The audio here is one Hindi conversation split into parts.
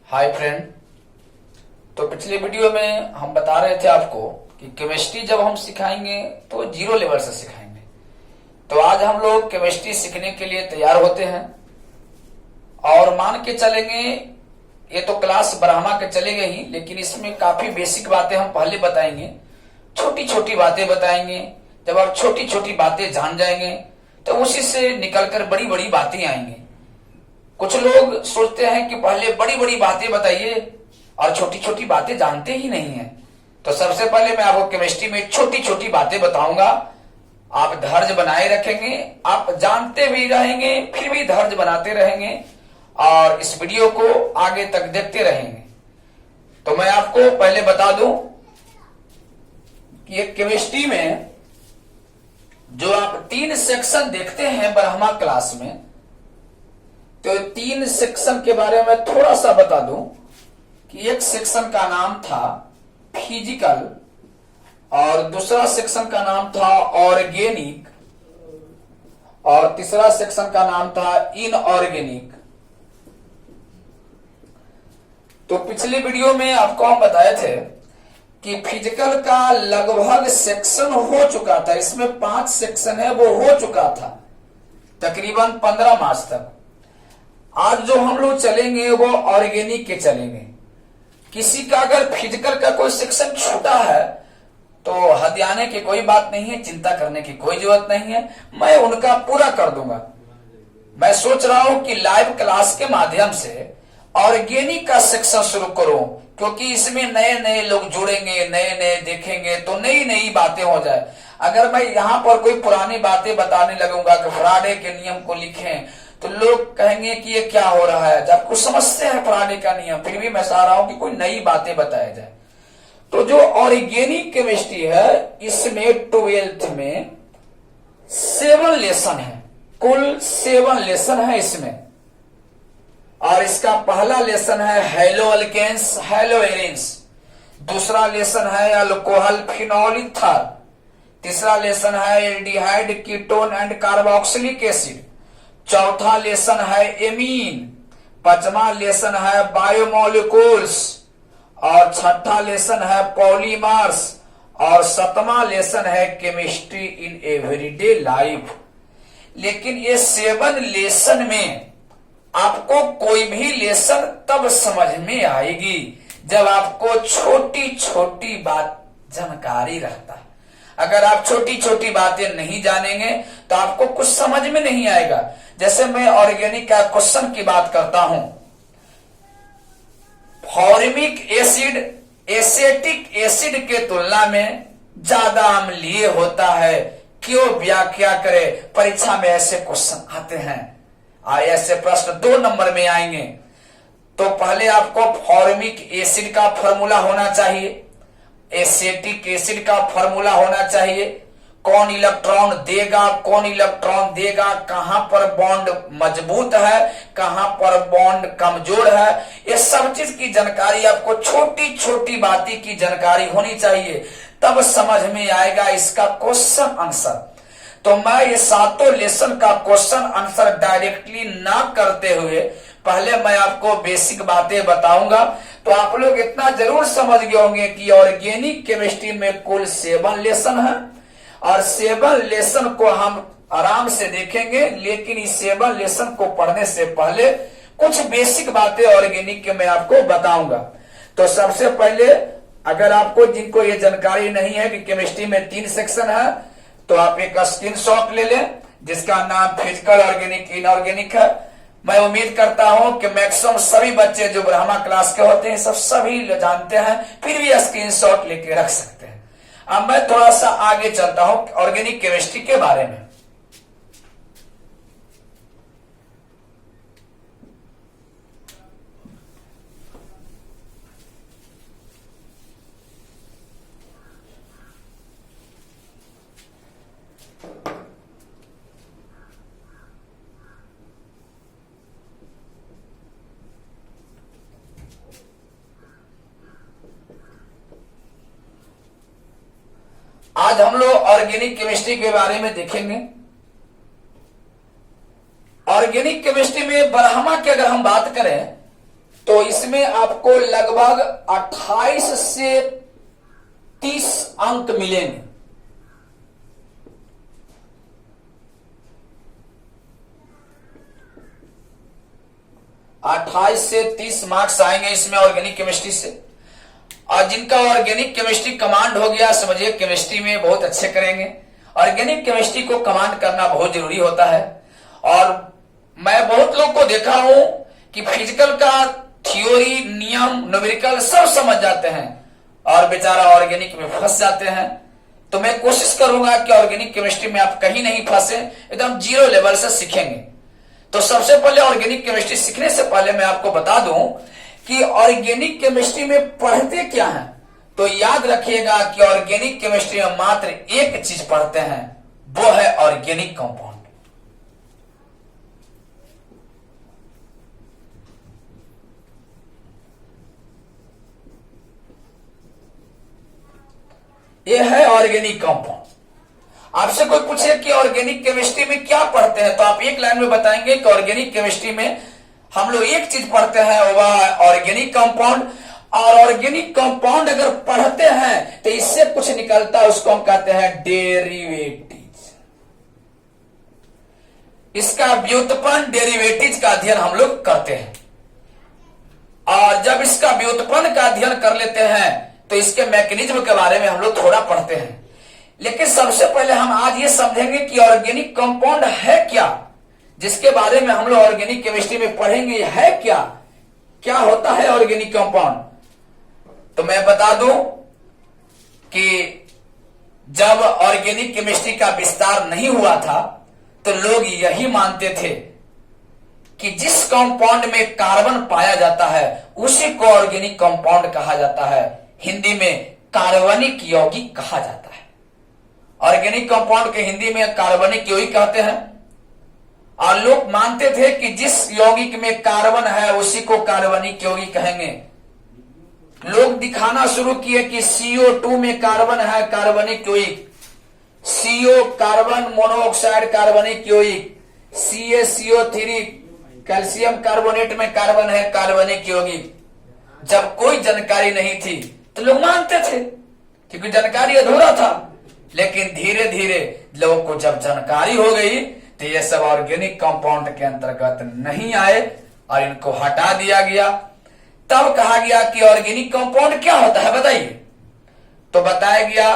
Hi friend. तो पिछले वीडियो में हम बता रहे थे आपको कि केमिस्ट्री जब हम सिखाएंगे तो जीरो लेवल से सिखाएंगे। तो आज हम लोग केमिस्ट्री सीखने के लिए तैयार होते हैं और मान के चलेंगे, ये तो क्लास ब्रह्मा के चलेंगे ही, लेकिन इसमें काफी बेसिक बातें हम पहले बताएंगे, छोटी छोटी बातें बताएंगे। जब आप छोटी छोटी बातें जान जाएंगे तो उसी से निकलकर बड़ी बड़ी बातें आएंगी। कुछ लोग सोचते हैं कि पहले बड़ी बड़ी बातें बताइए और छोटी छोटी बातें जानते ही नहीं है। तो सबसे पहले मैं आपको केमिस्ट्री में छोटी छोटी बातें बताऊंगा। आप धैर्य बनाए रखेंगे, आप जानते भी रहेंगे, फिर भी धैर्य बनाते रहेंगे और इस वीडियो को आगे तक देखते रहेंगे। तो मैं आपको पहले बता दूं कि केमिस्ट्री में जो आप 3 सेक्शन देखते हैं ब्रह्मा क्लास में, तो 3 सेक्शन के बारे में थोड़ा सा बता दूं कि एक सेक्शन का नाम था फिजिकल और दूसरा सेक्शन का नाम था ऑर्गेनिक और तीसरा सेक्शन का नाम था इनऑर्गेनिक। तो पिछले वीडियो में आपको हम बताए थे कि फिजिकल का लगभग सेक्शन हो चुका था, इसमें 5 सेक्शन है वो हो चुका था तकरीबन 15 मार्च तक। आज जो हम लोग चलेंगे वो ऑर्गेनिक के चलेंगे। किसी का अगर फिजिकल का कोई सेक्शन छूटा है तो हदियाने की कोई बात नहीं है, चिंता करने की कोई जरूरत नहीं है, मैं उनका पूरा कर दूंगा। मैं सोच रहा हूं कि लाइव क्लास के माध्यम से ऑर्गेनिक का सेक्शन शुरू करूं, क्योंकि इसमें नए नए लोग जुड़ेंगे, नए नए देखेंगे तो नई नई बातें हो जाए। अगर मैं यहां पर कोई पुरानी बातें बताने लगूंगा कि फ्राडे के नियम को लिखें तो लोग कहेंगे कि ये क्या हो रहा है। जब कुछ समझते हैं फ्राडे का नियम, फिर भी मैं चाह रहा हूं कि कोई नई बातें बताया जाए। तो जो ऑर्गेनिक केमिस्ट्री है इसमें 12th में 7 लेसन है, कुल 7 लेसन है इसमें। और इसका पहला लेसन है हेलो अल्केन्स हेलो एरिन्स, दूसरा लेसन है अल्कोहल फिनॉल ईथर, तीसरा लेसन है aldehyde ketone and carboxylic acid, चौथा लेसन है एमीन, पांचवा लेसन है बायोमोलिक्यूल्स और छठा लेसन है पॉलीमर्स और 7वां लेसन है केमिस्ट्री इन एवरीडे लाइफ। लेकिन ये 7 लेसन में आपको कोई भी लेसन तब समझ में आएगी जब आपको छोटी छोटी बात जानकारी रहता है। अगर आप छोटी छोटी बातें नहीं जानेंगे तो आपको कुछ समझ में नहीं आएगा। जैसे मैं ऑर्गेनिक का क्वेश्चन की बात करता हूं, फॉर्मिक एसिड एसेटिक एसिड के तुलना में ज्यादा अम्लीय होता है, क्यों व्याख्या करें। परीक्षा में ऐसे क्वेश्चन आते हैं और ऐसे प्रश्न 2 नंबर में आएंगे। तो पहले आपको फॉर्मिक एसिड का फॉर्मूला होना चाहिए, एसेटिक एसिड का फॉर्मूला होना चाहिए, कौन इलेक्ट्रॉन देगा कौन इलेक्ट्रॉन देगा, कहां पर बॉन्ड मजबूत है कहां पर बॉन्ड कमजोर है, ये सब चीज की जानकारी आपको छोटी छोटी बातें की जानकारी होनी चाहिए, तब समझ में आएगा इसका क्वेश्चन आंसर। तो मैं ये 7 लेसन का क्वेश्चन आंसर डायरेक्टली ना करते हुए पहले मैं आपको बेसिक बातें बताऊंगा। तो आप लोग इतना जरूर समझ गए होंगे कि ऑर्गेनिक केमिस्ट्री में कुल 7 लेसन है और 7 लेसन को हम आराम से देखेंगे। लेकिन इस 7 लेसन को पढ़ने से पहले कुछ बेसिक बातें ऑर्गेनिक के मैं आपको बताऊंगा। तो सबसे पहले अगर आपको जिनको ये जानकारी नहीं है कि केमिस्ट्री में 3 सेक्शन है तो आप एक स्क्रीनशॉट ले लें जिसका नाम फिजिकल ऑर्गेनिक इनऑर्गेनिक है। मैं उम्मीद करता हूं कि मैक्सिमम सभी बच्चे जो ब्रह्मा क्लास के होते हैं सब सभी जानते हैं, फिर भी स्क्रीनशॉट लेके रख सकते हैं। अब मैं थोड़ा सा आगे चलता हूं ऑर्गेनिक केमिस्ट्री के बारे में। आज हम लोग ऑर्गेनिक केमिस्ट्री के बारे में देखेंगे। ऑर्गेनिक केमिस्ट्री में ब्रह्मा की अगर हम बात करें तो इसमें आपको लगभग 28 से 30 अंक मिलेंगे। अट्ठाईस से 30 मार्क्स आएंगे इसमें ऑर्गेनिक केमिस्ट्री से। और जिनका ऑर्गेनिक केमिस्ट्री कमांड हो गया, समझिए केमिस्ट्री में बहुत अच्छे करेंगे। ऑर्गेनिक केमिस्ट्री को कमांड करना बहुत जरूरी होता है। और मैं बहुत लोग को देखा हूं कि फिजिकल का थ्योरी, नियम, न्यूमेरिकल सब समझ जाते हैं और बेचारा ऑर्गेनिक में फंस जाते हैं। तो मैं कोशिश करूंगा कि ऑर्गेनिक केमिस्ट्री में आप कहीं नहीं फंसे, एकदम जीरो लेवल से सीखेंगे। तो सबसे पहले ऑर्गेनिक केमिस्ट्री सीखने से पहले मैं आपको बता दूं कि ऑर्गेनिक केमिस्ट्री में पढ़ते क्या है। तो याद रखिएगा कि ऑर्गेनिक केमिस्ट्री में मात्र एक चीज पढ़ते हैं, वो है ऑर्गेनिक कंपाउंड। ये है ऑर्गेनिक कंपाउंड। आपसे कोई पूछे कि ऑर्गेनिक केमिस्ट्री में क्या पढ़ते हैं, तो आप एक लाइन में बताएंगे कि ऑर्गेनिक केमिस्ट्री में हम लोग एक चीज पढ़ते हैं, वह है ऑर्गेनिक कंपाउंड। और ऑर्गेनिक कंपाउंड अगर पढ़ते हैं तो इससे कुछ निकलता है, उसको हम कहते हैं डेरिवेटिव। इसका व्युत्पन्न, डेरिवेटिव का अध्ययन हम लोग करते हैं। और जब इसका व्युत्पन्न का अध्ययन कर लेते हैं तो इसके मैकेनिज्म के बारे में हम लोग थोड़ा पढ़ते हैं। लेकिन सबसे पहले हम आज ये समझेंगे कि ऑर्गेनिक कंपाउंड है क्या, जिसके बारे में हम लोग ऑर्गेनिक केमिस्ट्री में पढ़ेंगे। है क्या, क्या होता है ऑर्गेनिक कंपाउंड। तो मैं बता दूं कि जब ऑर्गेनिक केमिस्ट्री का विस्तार नहीं हुआ था तो लोग यही मानते थे कि जिस कंपाउंड में कार्बन पाया जाता है उसी को ऑर्गेनिक कंपाउंड कहा जाता है। हिंदी में कार्बनिक यौगिक कहा जाता है। ऑर्गेनिक कंपाउंड के हिंदी में कार्बनिक यौगिक कहते हैं। और लोग मानते थे कि जिस यौगिक में कार्बन है उसी को कार्बनिक यौगिक कहेंगे। लोग दिखाना शुरू किए कि CO2 में कार्बन है, कार्बनिक यौगिक। CO कार्बन मोनोऑक्साइड, कार्बनिक यौगिक। CaCO3 कैल्शियम कार्बोनेट में कार्बन है, कार्बनिक यौगिक। जब कोई जानकारी नहीं थी तो लोग मानते थे, क्योंकि जानकारी अधूरा था। लेकिन धीरे धीरे लोगों को जब जानकारी हो गई तो ये सब ऑर्गेनिक कंपाउंड के अंतर्गत नहीं आए और इनको हटा दिया गया। तब कहा गया कि ऑर्गेनिक कंपाउंड क्या होता है बताइए। तो बताया गया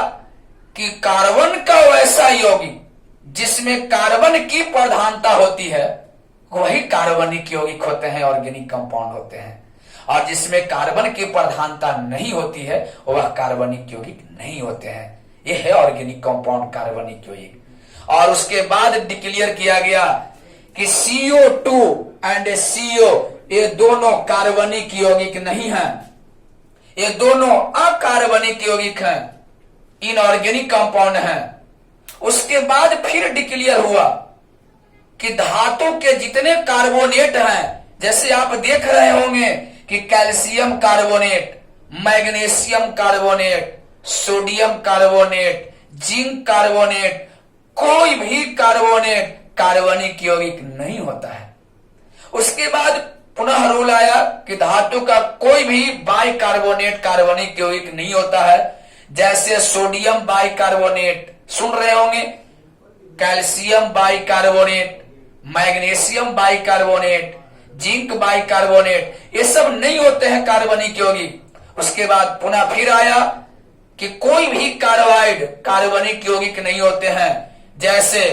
कि कार्बन का वैसा यौगिक जिसमें कार्बन की प्रधानता होती है वही कार्बनिक यौगिक होते हैं, ऑर्गेनिक कंपाउंड होते हैं। और जिसमें कार्बन की प्रधानता नहीं होती है वह कार्बनिक यौगिक नहीं होते हैं। यह है ऑर्गेनिक कंपाउंड, कार्बनिक यौगिक। और उसके बाद डिक्लेयर किया गया कि CO2 एंड CO ये दोनों कार्बनिक यौगिक नहीं हैं, ये दोनों अकार्बनिक यौगिक हैं, इनऑर्गेनिक कंपाउंड हैं। उसके बाद फिर डिक्लेयर हुआ कि धातु के जितने कार्बोनेट हैं, जैसे आप देख रहे होंगे कि calcium carbonate, magnesium carbonate, sodium carbonate, zinc carbonate, कोई भी कार्बोनेट कार्बनिक यौगिक नहीं होता है। उसके बाद पुनः रूल आया कि धातु का कोई भी बाइकार्बोनेट कार्बनिक यौगिक नहीं होता है। जैसे सोडियम बाइकार्बोनेट सुन रहे होंगे, calcium bicarbonate, magnesium bicarbonate, zinc bicarbonate, ये सब नहीं होते हैं कार्बनिक यौगिक। उसके बाद पुनः फिर आया कि कोई भी कार्बाइड कार्बनिक यौगिक नहीं होते हैं। जैसे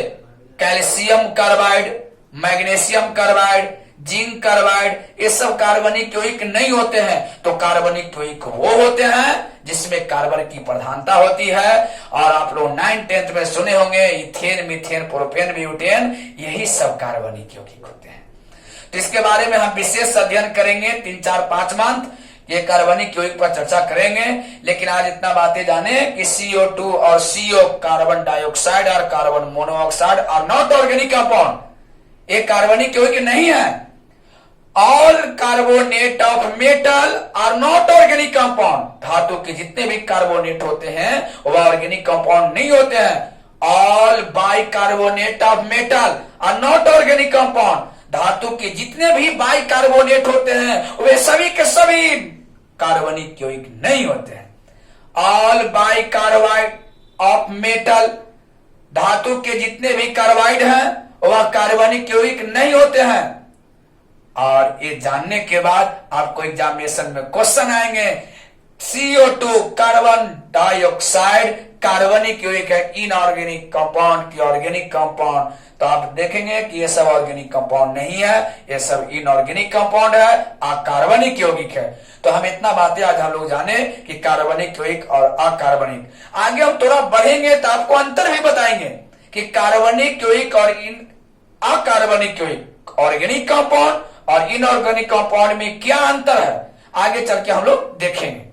calcium carbide, magnesium carbide, zinc carbide, ये सब कार्बनिक यौगिक नहीं होते हैं। तो कार्बनिक यौगिक वो होते हैं जिसमें कार्बन की प्रधानता होती है। और आप लोग 9th 10th में सुने होंगे इथेन, मीथेन, प्रोपेन, ब्यूटेन, यही सब कार्बनिक यौगिक होते हैं। तो इसके बारे में हम विशेष अध्ययन करेंगे 3, 4, 5 मंथ, ये कार्बनिक यौगिक पर चर्चा करेंगे। लेकिन आज इतना बातें जाने कि CO2 और CO कार्बन डाइऑक्साइड और carbon monoxide are not organic compound, ये कार्बनिक यौगिक नहीं है। All carbonate of metal are not organic compound, धातु के जितने भी कार्बोनेट होते हैं वह ऑर्गेनिक कंपाउंड नहीं होते हैं। All bicarbonate of metal are not organic compound, धातु के जितने भी बाइकार्बोनेट होते हैं वे सभी के सभी कार्बनिक यौगिक नहीं होते हैं। ऑल बाइकार्बाइड ऑफ मेटल, धातु के जितने भी कार्बाइड हैं वह कार्बनिक यौगिक नहीं होते हैं। और ये जानने के बाद आपको एग्जामिनेशन में क्वेश्चन आएंगे, CO2 कार्बन डाइऑक्साइड कार्बनिक यौगिक है, इनऑर्गेनिक कंपाउंड की ऑर्गेनिक कंपाउंड, तो आप देखेंगे कि ये सब ऑर्गेनिक कंपाउंड नहीं है, ये सब इनऑर्गेनिक कंपाउंड है, अकार्बनिक यौगिक है। तो हम इतना बातें आज हम लोग जाने कि कार्बनिक यौगिक और अकार्बनिक। आगे हम थोड़ा बढ़ेंगे तो आपको अंतर भी बताएंगे कि कार्बनिक यौगिक और अकार्बनिक यौगिक, ऑर्गेनिक कंपाउंड और इनऑर्गेनिक कंपाउंड में क्या अंतर है, आगे चल के हम लोग देखेंगे।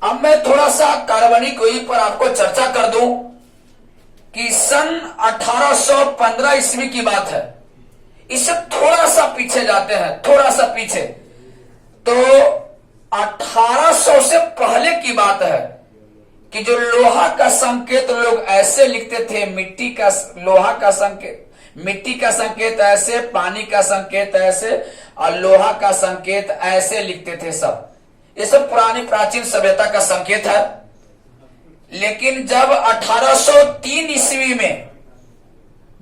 अब मैं थोड़ा सा कार्बनिक यौगिक पर आपको चर्चा कर दूं कि सन 1815 ईस्वी की बात है। इससे थोड़ा सा पीछे जाते हैं, थोड़ा सा पीछे, तो 1800 से पहले की बात है कि जो लोहा का संकेत लोग ऐसे लिखते थे, मिट्टी का लोहा का संकेत, मिट्टी का संकेत ऐसे, पानी का संकेत ऐसे और लोहा का संकेत ऐसे लिखते थे सब। ये सब पुरानी प्राचीन सभ्यता का संकेत है। लेकिन जब 1803 ईस्वी में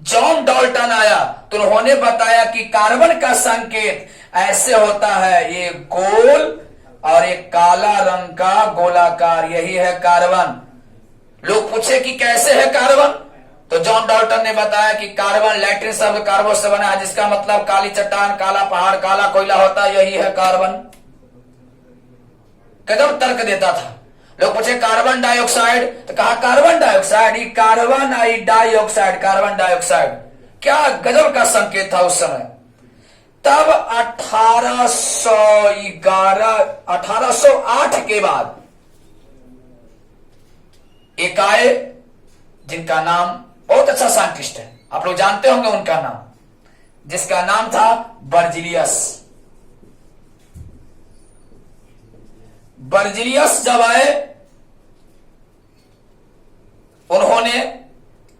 जॉन डाल्टन आया तो उन्होंने बताया कि कार्बन का संकेत ऐसे होता है, ये गोल और एक काला रंग का गोलाकार, यही है कार्बन। लोग पूछे कि कैसे है कार्बन, तो जॉन डाल्टन ने बताया कि कार्बन लैटिन शब्द कार्बो से बना है, जिसका मतलब काली चट्टान, काला पहाड़, काला कोयला होता है, यही है कार्बन। कदम तर्क देता था। लोग पूछे कार्बन डाइऑक्साइड, तो कहा कार्बन डाइऑक्साइड, ये कार्बन आई डाइऑक्साइड, कार्बन डाइऑक्साइड, क्या गजब का संकेत था उस समय। तब 1808 के बाद एक आए जिनका नाम बहुत अच्छा साइंटिस्ट है, आप लोग जानते होंगे उनका नाम, जिसका नाम था बर्जिलियस। बर्जिलियस जब आए उन्होंने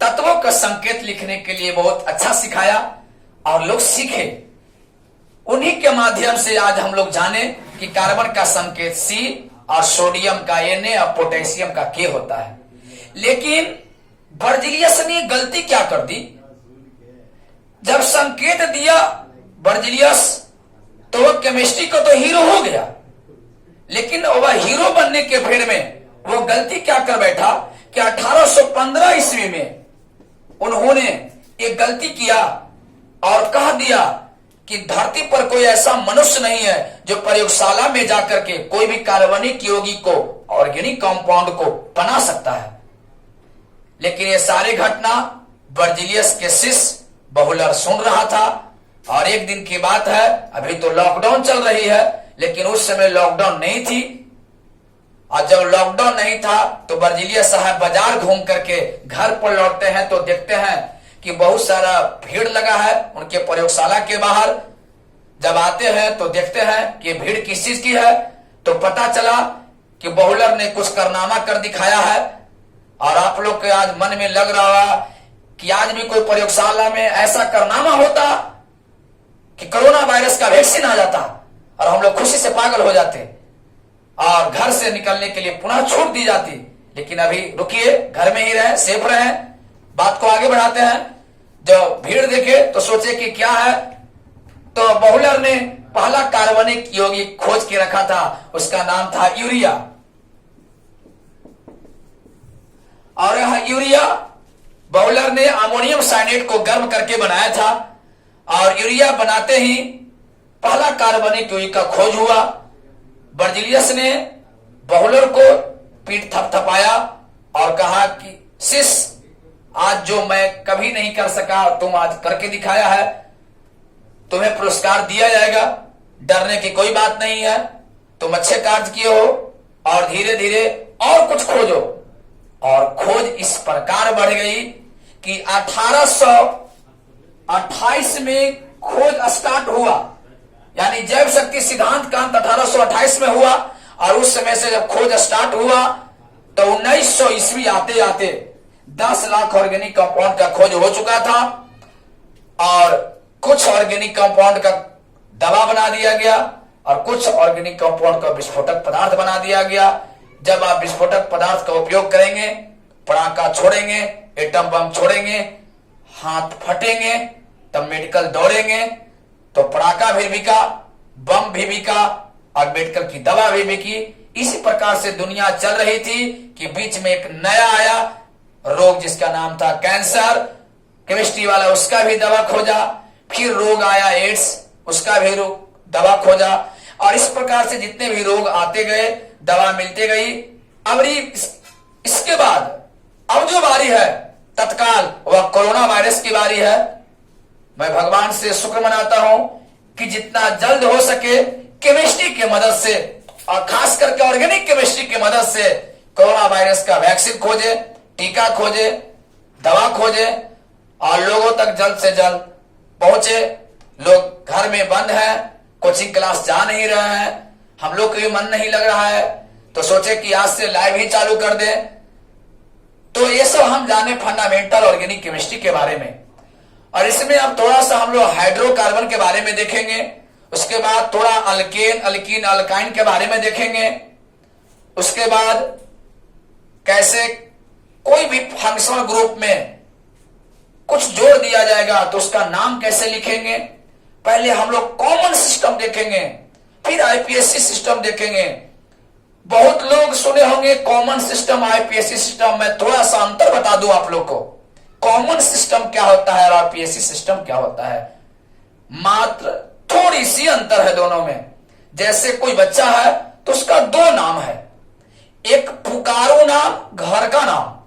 तत्वों का संकेत लिखने के लिए बहुत अच्छा सिखाया और लोग सीखे। उन्हीं के माध्यम से आज हम लोग जाने कि कार्बन का संकेत C और सोडियम का Na और पोटेशियम का K होता है। लेकिन बर्जिलियस ने गलती क्या कर दी, जब संकेत दिया बर्जिलियस तो वह केमिस्ट्री को तो हीरो हो गया, लेकिन वह हीरो बनने के फेर में वो गलती क्या कर बैठा कि 1815 ईस्वी में उन्होंने एक गलती किया और कह दिया कि धरती पर कोई ऐसा मनुष्य नहीं है जो प्रयोगशाला में जाकर के कोई भी कार्बनिक यौगिक को, ऑर्गेनिक कंपाउंड को बना सकता है। लेकिन ये सारी घटना बर्जिलियस के शिष्य बहुलर सुन रहा था। और एक दिन की बात है, अभी तो लॉकडाउन चल रही है, लेकिन उस समय लॉकडाउन नहीं थी। और जब लॉकडाउन नहीं था तो बर्जिलियस साहब बाजार घूम करके घर पर लौटते हैं तो देखते हैं कि बहुत सारा भीड़ लगा है उनके प्रयोगशाला के बाहर। जब आते हैं तो देखते हैं कि भीड़ किस चीज की है, तो पता चला कि बहुलर ने कुछ कारनामा कर दिखाया है। और आप लोग के आज मन में लग रहा होगा कि आज भी कोई प्रयोगशाला में ऐसा कारनामा होता कि कोरोना वायरस का वैक्सीन आ जाता और हम लोग खुशी से पागल हो जाते और घर से निकलने के लिए पुनः छूट दी जाती। लेकिन अभी रुकिए, घर में ही रहे, सेफ रहे, बात को आगे बढ़ाते हैं। जब भीड़ देखे तो सोचे कि क्या है, तो बहुलर ने पहला कार्बनिक यौगिक खोज के रखा था, उसका नाम था यूरिया। और यह यूरिया बहुलर ने अमोनियम साइनेट को गर्म करके बनाया था। और यूरिया बनाते ही पहला कार्बनिक यौगिक का खोज हुआ। बर्जिलियस ने बहुलर को पीठ थपथपाया और कहा कि शिष्य, आज जो मैं कभी नहीं कर सका तुम आज करके दिखाया है, तुम्हें पुरस्कार दिया जाएगा, डरने की कोई बात नहीं है, तुम अच्छे कार्य किए हो और धीरे धीरे और कुछ खोजो। और खोज इस प्रकार बढ़ गई कि 1828 में खोज स्टार्ट हुआ, यानी जैव शक्ति सिद्धांत का अंत 1828 में हुआ। और उस समय से जब खोज स्टार्ट हुआ तो 1900 ईस्वी आते आते 10 लाख ऑर्गेनिक कंपाउंड का खोज हो चुका था और कुछ ऑर्गेनिक कंपाउंड का दवा बना दिया गया और कुछ ऑर्गेनिक कंपाउंड का विस्फोटक पदार्थ बना दिया गया। जब आप विस्फोटक पदार्थ का उपयोग करेंगे, पटाखा छोड़ेंगे, एटम बम छोड़ेंगे, हाथ फटेंगे, तब मेडिकल दौड़ेंगे, तो पटाखा भी बिका, बम भी बिका और मेडिकल की दवा भी बिकी। इसी प्रकार से दुनिया चल रही थी कि बीच में एक नया आया रोग जिसका नाम था कैंसर, केमिस्ट्री वाला उसका भी दवा खोजा, फिर रोग आया एड्स, उसका भी दवा खोजा और इस प्रकार से जितने भी रोग आते गए दवा मिलते गई। अब इसके बाद अब जो बारी है तत्काल वह कोरोना वायरस की बारी है। मैं भगवान से शुक्र मनाता हूं कि जितना जल्द हो सके केमिस्ट्री की मदद से और खास करके ऑर्गेनिक केमिस्ट्री की मदद से कोरोना वायरस का वैक्सीन खोजे, टीका खोजे, दवा खोजे और लोगों तक जल्द से जल्द पहुंचे। लोग घर में बंद है, कोचिंग क्लास जा नहीं रहे हैं, हम लोग को भी मन नहीं लग रहा है, तो सोचे कि आज से लाइव ही चालू कर दें। तो ये सब हम जाने फंडामेंटल ऑर्गेनिक केमिस्ट्री के बारे में और इसमें अब थोड़ा सा हम लोग हाइड्रोकार्बन के बारे में देखेंगे, उसके बाद थोड़ा अल्केन, अल्कीन, अल्काइन के बारे में देखेंगे, उसके बाद कैसे कोई भी फंक्शनल ग्रुप में कुछ जोड़ दिया जाएगा तो उसका नाम कैसे लिखेंगे। पहले हम लोग कॉमन सिस्टम देखेंगे, फिर आईपीएससी सिस्टम देखेंगे। बहुत लोग सुने होंगे कॉमन सिस्टम, आईपीएससी सिस्टम। मैं थोड़ा सा अंतर बता दूं आप लोग को, कॉमन सिस्टम क्या होता है और आईपीएससी सिस्टम क्या होता है। मात्र थोड़ी सी अंतर है दोनों में। जैसे कोई बच्चा है तो उसका 2 नाम है, एक पुकारू नाम, घर का नाम,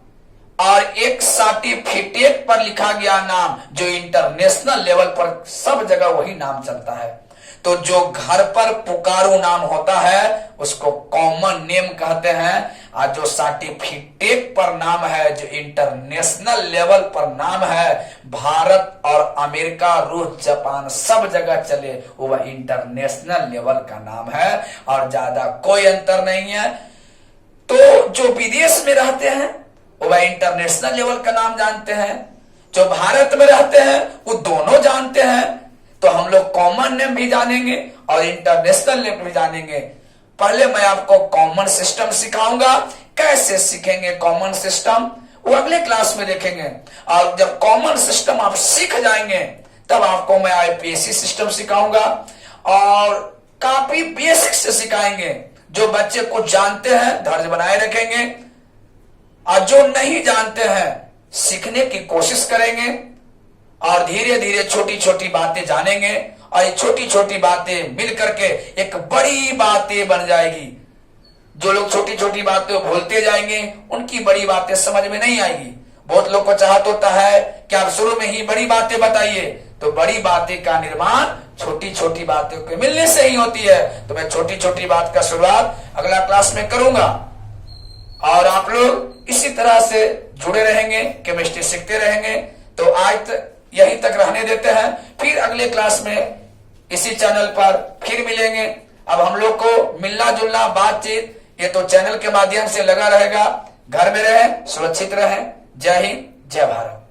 और एक सर्टिफिकेट पर लिखा गया नाम जो इंटरनेशनल लेवल पर सब जगह वही नाम चलता है। तो जो घर पर पुकारू नाम होता है उसको कॉमन नेम कहते हैं और जो सर्टिफिकेट पर नाम है, जो इंटरनेशनल लेवल पर नाम है, भारत और अमेरिका, रूस, जापान सब जगह चले, वह इंटरनेशनल लेवल का नाम है और ज्यादा कोई अंतर नहीं है। तो जो विदेश में रहते हैं वह इंटरनेशनल लेवल का नाम जानते हैं, जो भारत में रहते हैं वो दोनों जानते हैं। तो हम लोग कॉमन नेम भी जानेंगे और इंटरनेशनल नेम भी जानेंगे। पहले मैं आपको कॉमन सिस्टम सिखाऊंगा। कैसे सीखेंगे कॉमन सिस्टम वो अगले क्लास में देखेंगे। और जब कॉमन सिस्टम आप सीख जाएंगे तब आपको मैं आईपीएससी सिस्टम सिखाऊंगा और काफी बेसिक से सिखाएंगे। जो बच्चे कुछ जानते हैं धैर्य बनाए रखेंगे और जो नहीं जानते हैं सीखने की कोशिश करेंगे और धीरे धीरे छोटी छोटी बातें जानेंगे और ये छोटी छोटी बातें मिल करके एक बड़ी बातें बन जाएगी। जो लोग छोटी छोटी बातें भूलते जाएंगे उनकी बड़ी बातें समझ में नहीं आएगी। बहुत लोग को चाहत होता है कि आप शुरू में ही बड़ी बातें बताइए, तो बड़ी बातें का निर्माण छोटी छोटी बातों के मिलने से ही होती है। तो मैं छोटी छोटी बात का शुरुआत अगला क्लास में करूंगा और आप लोग इसी तरह से जुड़े रहेंगे, केमिस्ट्री सीखते रहेंगे। तो आज यहीं तक रहने देते हैं, फिर अगले क्लास में इसी चैनल पर फिर मिलेंगे। अब हम लोग को मिलना जुलना बातचीत ये तो चैनल के माध्यम से लगा रहेगा। घर में रहें, सुरक्षित रहें। जय हिंद, जय भारत।